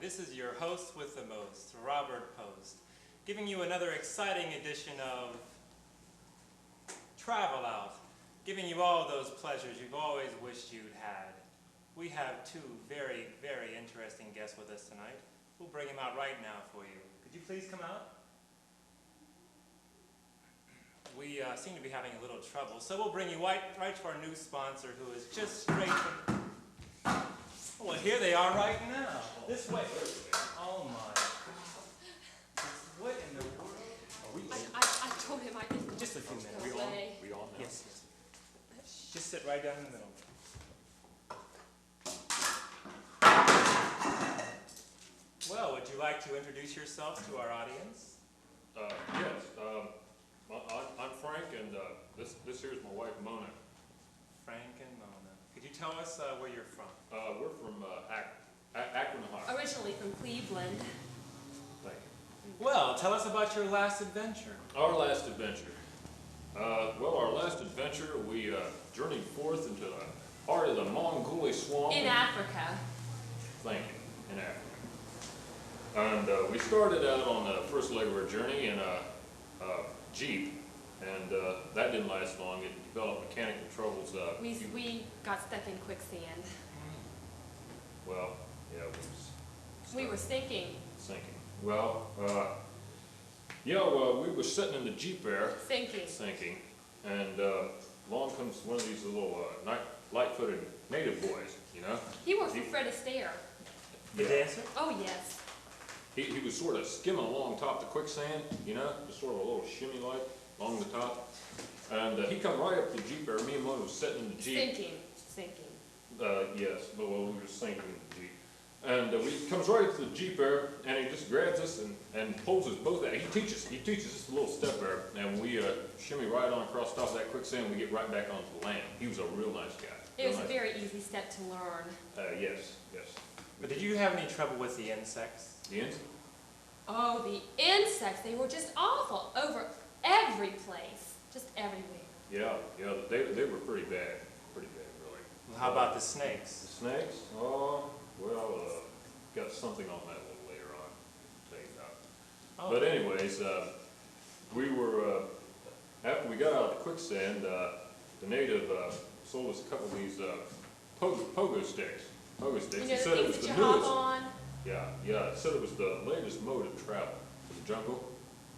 This is your host with the most, Robert Post, giving you another exciting edition of Travel Out, giving you all those pleasures you've always wished you'd had. We have two very, very interesting guests with us tonight. We'll bring them out right now for you. Could you please come out? We seem to be having a little trouble, so we'll bring you right to our new sponsor, who is just straight from... Well, here they are right now. This way. Oh my. What in the world? Are we late? I told him I didn't. Just a few minutes. We on? We on now? Yes. Just sit right down in the middle. Well, would you like to introduce yourself to our audience? Yes. I'm Frank, and this here's my wife Mona. Frank and Mona. Could you tell us where you're from? We're from Akron, Ohio. Originally from Cleveland. Thank you. Well, tell us about your last adventure. Our last adventure. Well, our last adventure, we journeyed forth into the heart of the Mongoli swamp. In Africa. Thank you. In Africa. And we started out on the first leg of our journey in a Jeep, and that didn't last long. It developed mechanical troubles. We got stuck in quicksand. Well, yeah, We were sinking. sinking. Well, we were sitting in the Jeep there, Sinking. and along comes one of these little light-footed native boys, you know? He worked for Fred Astaire. The Yeah. dancer? Oh, yes. He was sort of skimming along top the quicksand, you know, just sort of a little shimmy light along the top. And he come right up the Jeep there. Me and Mona was sitting in the Jeep. Sinking. Yes, but we were sinking in the Jeep. And he comes right up to the Jeep there, and he just grabs us and pulls us both out. He teaches us a little step there, and we shimmy right on across the top of that quicksand. We get right back onto the land. He was a real nice guy. It was a very easy step to learn. Yes. But did you have any trouble with the insects? The ends? Oh, the insects. They were just awful over every place. Just everywhere. Yeah, they were pretty bad. Pretty bad, really. Well, how about the snakes? The snakes? Oh, well, got something on that a little later on. I'll tell you that. Oh. But anyways, we were, after we got out of the quicksand, the native sold us a couple of these pogo sticks. Pogo sticks. You He know, said the it was things the that you hop newest. on. Yeah, it said it was the latest mode of travel for the jungle,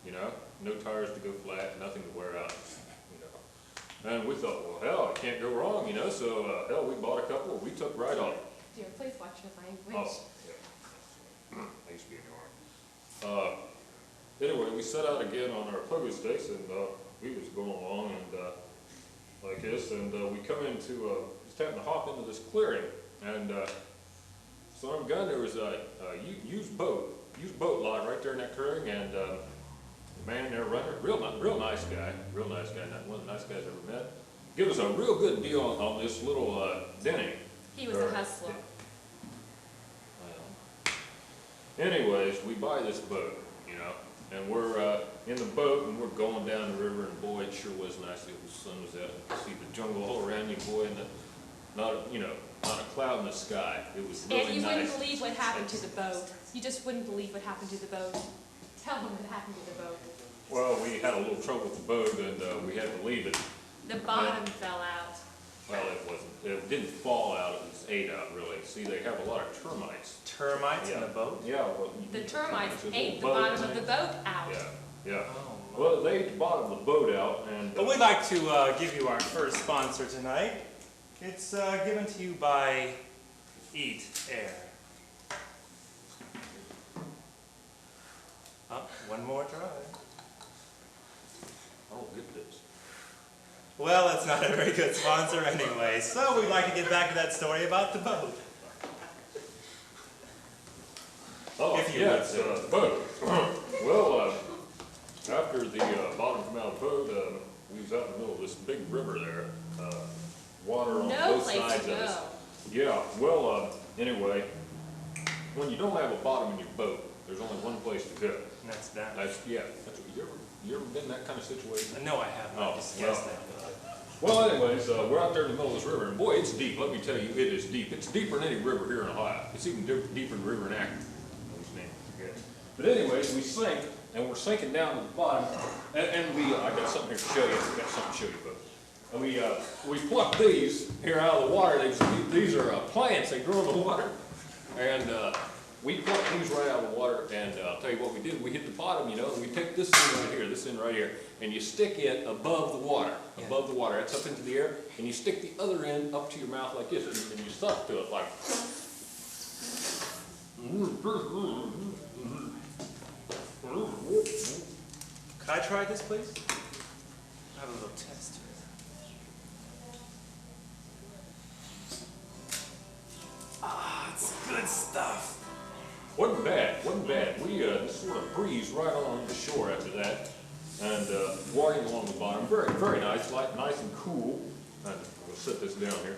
you know, no tires to go flat, nothing to wear out, you know. And we thought, well, hell, I can't go wrong, you know, so hell, we bought a couple, we took right off. Dear, please watch your language. Oh, yeah. Thanks for being here. Anyway, we set out again on our pogo sticks, and we was going along and like this, and we come into, just happened to hop into this clearing, and son of a gun, there was a used boat lot right there in that clearing, and the man there running, real nice guy, not one of the nice guys I ever met, give us a real good deal on this little denning. He was a hustler. Well, anyways, we buy this boat, you know, and we're in the boat, and we're going down the river, and boy, it sure was nice. The sun was out, you could see the jungle all around you, boy, and not a cloud in the sky. It was really nice. And you wouldn't believe what happened to the boat. You just wouldn't believe what happened to the boat. Tell them what happened to the boat. Well, we had a little trouble with the boat, and we had to leave it. The bottom fell out. Well, it didn't fall out, it was ate out, really. See, they have a lot of termites. Termites in the boat? Yeah, well. The termites there's a ate the little boat bottom of thing. the boat out. Yeah. Oh, my. Well, they ate the bottom of the boat out, and. Well, we'd like to give you our first sponsor tonight. It's given to you by Eat Air. One more try. I don't get this. Well, it's not a very good sponsor anyway, so we'd like to get back to that story about the boat. Oh, If you yes, would, boat. Well, after the bottom came out of the boat, we was out in the middle of this big river there. Water on No both place sides to of us. go. Yeah, well, anyway, when you don't have a bottom in your boat, there's only one place to go. And that's that. That's you ever been in that kind of situation? No, I haven't. I Oh, just well. guessed that. Well, anyways, we're out there in the middle of this river, and boy, it's deep. Let me tell you, it is deep. It's deeper than any river here in Ohio. It's even deeper than the river in Akron. But anyways, we sink, and we're sinking down to the bottom, and we, I got something here to show you, I got something to show you, folks. And we pluck these here out of the water. These are plants, they grow in the water. And we pluck these right out of the water, and I'll tell you what we did. We hit the bottom, you know, and we take this end right here, and you stick it above the water, That's up into the air, and you stick the other end up to your mouth like this, and you suck to it like. Could I try this, please? I have a little test. Ah, it's good stuff. Wasn't bad. We just sort of breezed right on the shore after that, and walking along the bottom, very, very nice, nice and cool. And we'll set this down here.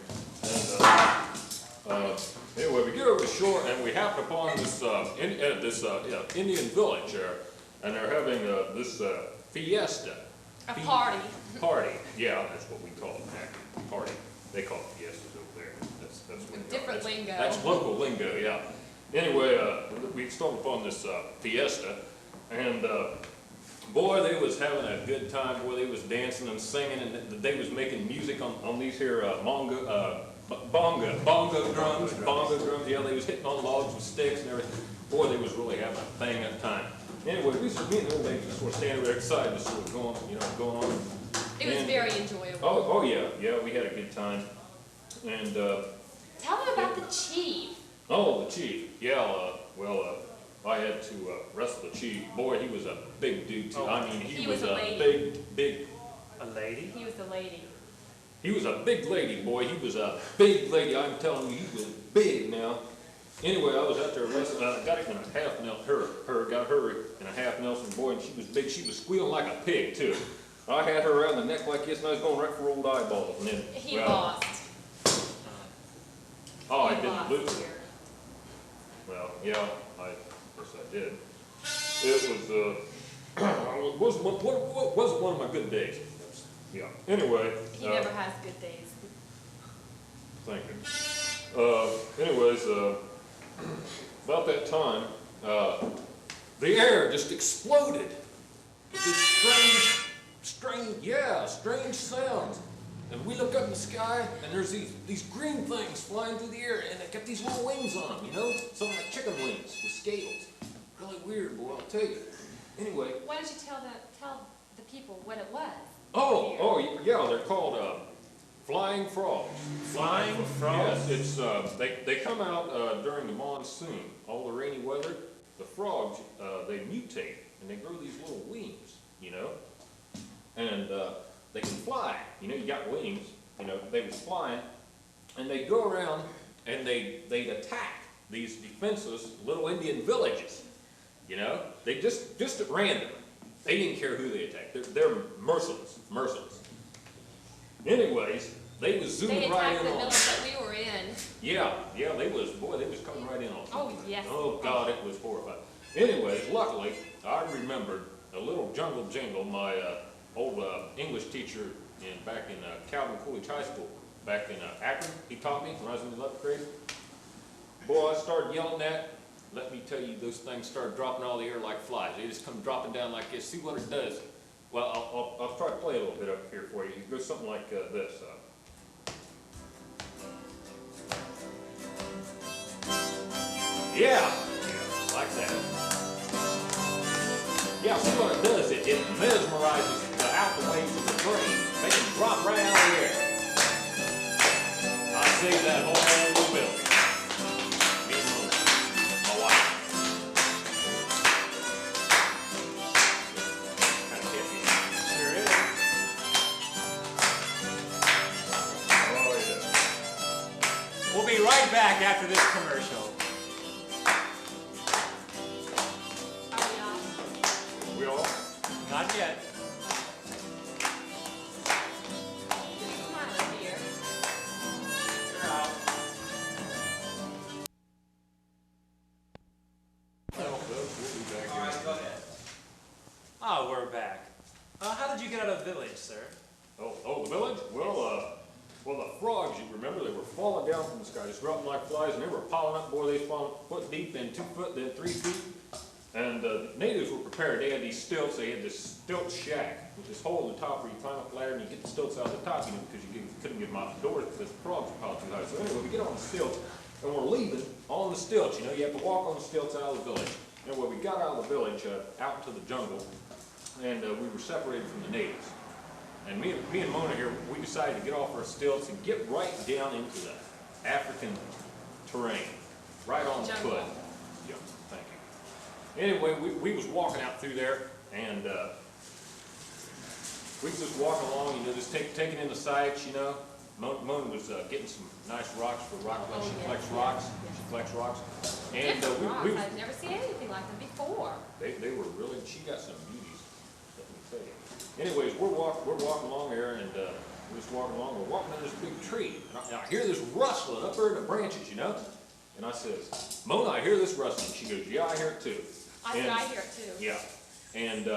And anyway, we get over the shore, and we happen upon this Indian village there, and they're having this fiesta. A party. Party, yeah, that's what we call it, actually, party. They call it fiestas over there. That's what Different lingo. That's local lingo, yeah. Anyway, we stumbled upon this fiesta, and boy, they was having a good time. Boy, they was dancing and singing, and they was making music on these here bongo drums. Yeah, they was hitting on logs with sticks and everything. Boy, they was really having a bang up time. Anyway, me and the old lady just sort of standing there excited, just sort of going on. It was very enjoyable. Oh yeah, we had a good time. And Tell them about the chief. oh, the chief, yeah, I had to wrestle the chief. Boy, he was a big dude too. Oh. I mean, he was a a lady. big. A lady? He was the lady. He was a big lady, boy. He was a big lady. I'm telling you, he was big now. Anyway, I was out there wrestling. Got it in a half Nelson. Got her in a half Nelson, boy, and she was big. She was squealing like a pig too. I had her around the neck like this, and I was going right for old eyeballs. And then, He lost. Oh, I He didn't lost lose. here. Well, yeah, I guess I did. It wasn't one of my good days. Yeah. Anyway. He never has good days. Thank you. Anyways, about that time, the air just exploded. This strange sounds. And we look up in the sky, and there's these green things flying through the air, and they got these little wings on them, you know? Something like chicken wings with scales. Really weird, boy, I'll tell you. Anyway. Why don't you tell the people what it was? Yeah, they're called flying frogs. Flying frogs? Yes, it's they come out during the monsoon, all the rainy weather. The frogs they mutate and they grow these little wings, you know, and they can fly. You know, you got wings. You know, they was flying, and they go around and they'd attack these defenseless little Indian villages. You know, they just at random. They didn't care who they attacked. They're merciless. Anyways, they was zooming They right attacked in the on village us. that we were in. Yeah, they was coming right in on us. Oh, yes. Oh, God, it was horrifying. Anyways, luckily, I remembered a little jungle jingle my old English teacher back in Calvin Coolidge High School, back in Akron. He taught me when I was in the 11th grade. Boy, I started yelling that. Let me tell you, those things started dropping all the air like flies. They just come dropping down like this. See what it does. Well, I'll try to play a little bit up here for you. It goes something like this. Yeah, like that. Yeah, see what it does? It mesmerizes the alpha waves of the brain, make them drop right out of the air. I saved that whole little building. Me and my wife. Kind of catchy. Sure is. Oh, yeah. We'll be right back after this commercial. Are we off? We all? Not yet. Come on, dear. You're out. Well, we'll be back in. Go ahead. Ah, we're back. How did you get out of the village, sir? Oh, the village? Well, the frogs, you remember, they were falling down from the sky, just dropping like flies, and they were piling up. Boy, they was falling foot deep, then 2 foot, then 3 feet. And the natives were prepared. They had these stilts. They had this stilt shack with this hole in the top where you climb up the ladder and you get the stilts out of the top, because you couldn't get them out the doors because the frogs were piled too high. So anyway, we get on the stilts and we're leaving on the stilts. You have to walk on the stilts out of the village. Anyway, we got out of the village, out into the jungle, and we were separated from the natives. And me and Mona here, we decided to get off our stilts and get right down into the African terrain, right on the Jungle. foot. Yep, thank you. Anyway, we was walking out through there, and we was just walking along, just taking in the sights, Mona was getting some nice rocks for rock Oh, she yes, collects yes, rocks. yes. She collects rocks. And Different rocks. we was, I've never seen anything like them before. they were really, she got some beauties, let me tell you. Anyways, we're walking along there, and we're just walking along, we're walking under this big tree. And I hear this rustling up there in the branches, And I says, Mona, I hear this rustling. She goes, yeah, I hear it too. I said, I hear it too. Yeah. And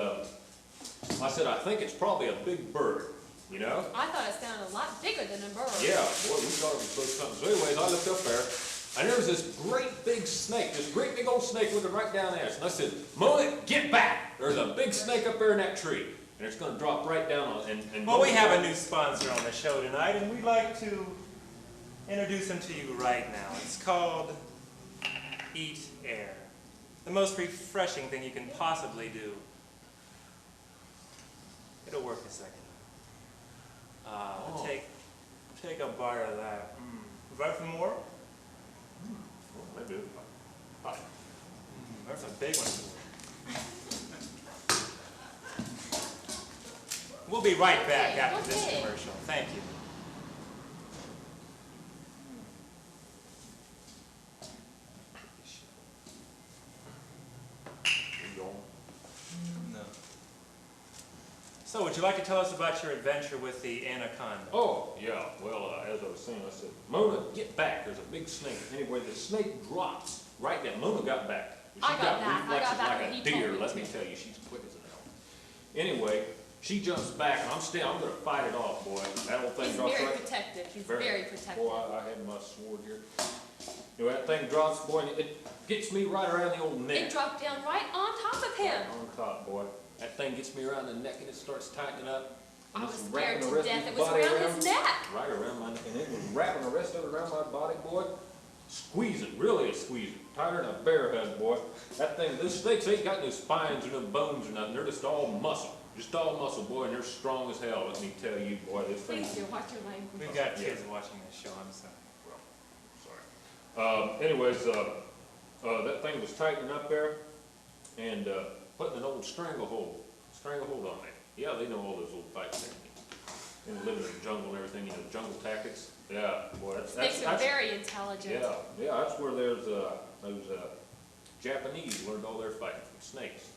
I said, I think it's probably a big bird, I thought it sounded a lot bigger than a bird. Yeah, boy, we thought it was supposed to something. So anyways, I looked up there, and there was this great big snake, this great big old snake looking right down at us. And I said, Mona, get back! There's a big snake up there in that tree, and it's going to drop right down on it. Well, we have a new sponsor on the show tonight, and we'd like to introduce him to you right now. It's called Eat Air. The most refreshing thing you can possibly do. It'll work a second. Take a bite of that. Would you like some more? Well, maybe. Hi. That's a big one. We'll be right back after this Okay. commercial. Thank you. You going? No. So, would you like to tell us about your adventure with the anaconda? Oh, yeah. Well, as I was saying, I said, Mona, get back. There's a big snake. Anyway, the snake drops right down. Mona got back. She I got back. I reflexes got back like when a he told deer, me let to. me tell you. She's quick as an hell. Anyway, she jumps back, and I'm going to fight it off, boy. That old thing He's drops very right. protective. He's very protective. Boy, I had my sword here. Anyway, that thing drops, boy, and it gets me right around the old neck. It dropped down right on top of him. Right on top, boy. That thing gets me around the neck, and it starts tightening up. I And was it's scared wrapping the to rest death. of It his was body around his neck. Right around my neck, and it was wrapping the rest of it around my body, boy. Squeezing, really a squeezing. Tighter than a bear hug, boy. That thing, those snakes ain't got no spines or no bones or nothing. They're just all muscle. Just all muscle, boy, and they're strong as hell, let me tell you, boy. This thing. Please do. Watch your language. We've got kids watching this show, I'm sorry. Well, sorry. Anyways, that thing was tightening up there and putting an old stranglehold on me. Yeah, they know all those old fight techniques. And living in the jungle and everything, jungle tactics. Yeah, boy, Snakes are very intelligent. Yeah, that's where there's those Japanese learned all their fighting from snakes.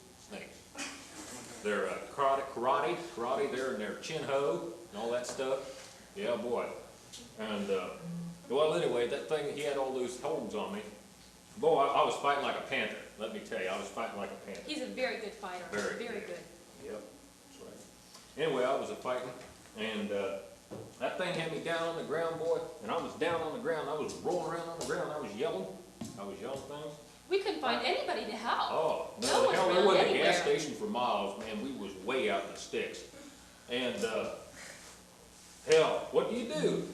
Their karate there, and their chin-ho and all that stuff. Yeah, boy. And well, anyway, that thing, he had all those holds on me. Boy, I was fighting like a panther. Let me tell you, I was fighting like a panther. He's a very good fighter. Very good. Yep, that's right. Anyway, I was fighting, and that thing had me down on the ground, boy, and I was down on the ground. I was rolling around on the ground. I was yelling things. We couldn't find anybody to help. Oh, No no, one's hell, there around wasn't a anywhere. gas station for miles, man. We was way out in the sticks. And hell, what do you do,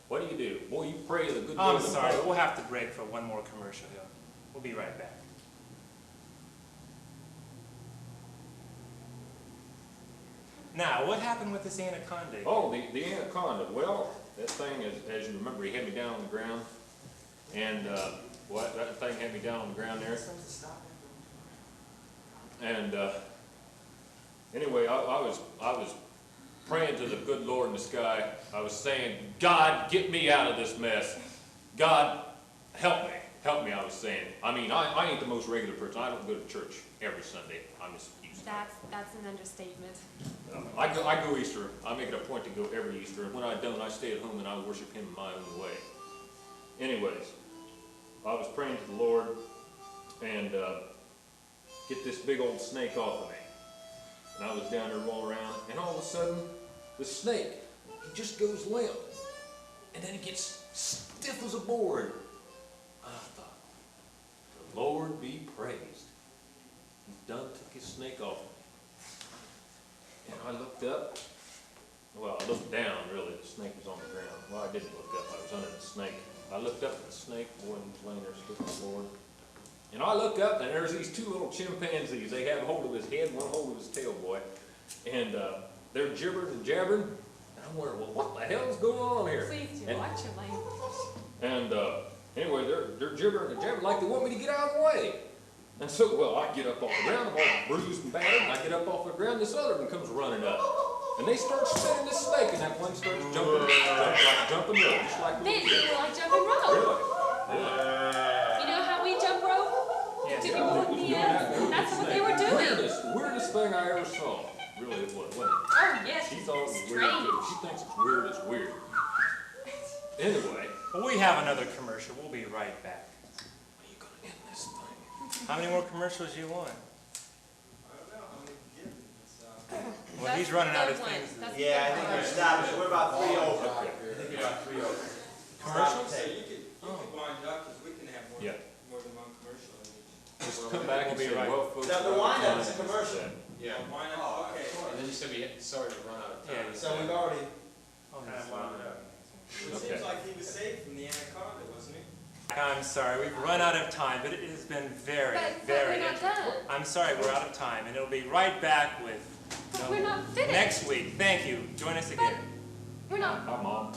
What do you do? Boy, you pray to the good I'm Lord sorry, above. we'll have to break for one more commercial here. We'll be right back. Now, what happened with this anaconda? Oh, the anaconda. Well, that thing, as you remember, he had me down on the ground. And that thing had me down on the ground there. And anyway, I was praying to the good Lord in the sky. I was saying, God, get me out of this mess. God, help me. Help me, I was saying. I mean, I ain't the most regular person. I don't go to church every Sunday. I'm just used to it. That's an understatement. I go Easter. I make it a point to go every Easter. And when I don't, I stay at home and I worship Him in my own way. Anyways, I was praying to the Lord and get this big old snake off of me. And I was down there rolling around, and all of a sudden, the snake, he just goes limp. And then he gets stiff as a board. I thought, the Lord be praised. done took his snake off. And I looked up, well, I looked down, really, the snake was on the ground. Well, I didn't look up, I was under the snake. I looked up at the snake, boy, and he was laying there stiff as a board. And I look up, and there's these two little chimpanzees. They have hold of his head, one hold of his tail, boy. And they're gibbering and jabbering. And I'm wondering, well, what the hell's going on here? Please do, And- watch your language. And anyway, they're gibbering and jabbering like they want me to get out of the way. And so, well, I get up off the ground, I'm all bruised and battered, and I get up off the ground, this other one comes running up. And they start spinning this snake, and that one starts jumping, like jumping rope, just like They little kids. were like jumping rope. Really? Really? You know how we jump rope? Yes. To people with the that's what they were doing. Weirdest thing I ever saw. Really, it was, wasn't it? Oh, yes. She thought it was weird Strange. too. She thinks it's weird, it's weird. Anyway, Well, we have another commercial. We'll be right back. when are you gonna end this thing? How many more commercials you want? I don't know how many given this. Well, he's running out of That's the things. third one. Yeah, I think we're stopping. We're about 3 over. Okay. I think we're about 3 over. Commercials? So you could wind up, because we can have Yeah. more than one commercial in each. Just come back and We'll be say, right. well, folks. Now, the wind-up is a commercial. Yeah. Why not? Okay. And then you said we started to run out of time. Yeah. So we've already Oh, kind he's of wound it up. It Okay. seems like he was saved from the anaconda, wasn't he? I'm sorry, we've run out of time, but it has been very, But very we're not done. I'm sorry, we're out of time, and it'll be right back with But we're not finished. next week. Thank you. Join us again. We're not. Hi, Mom.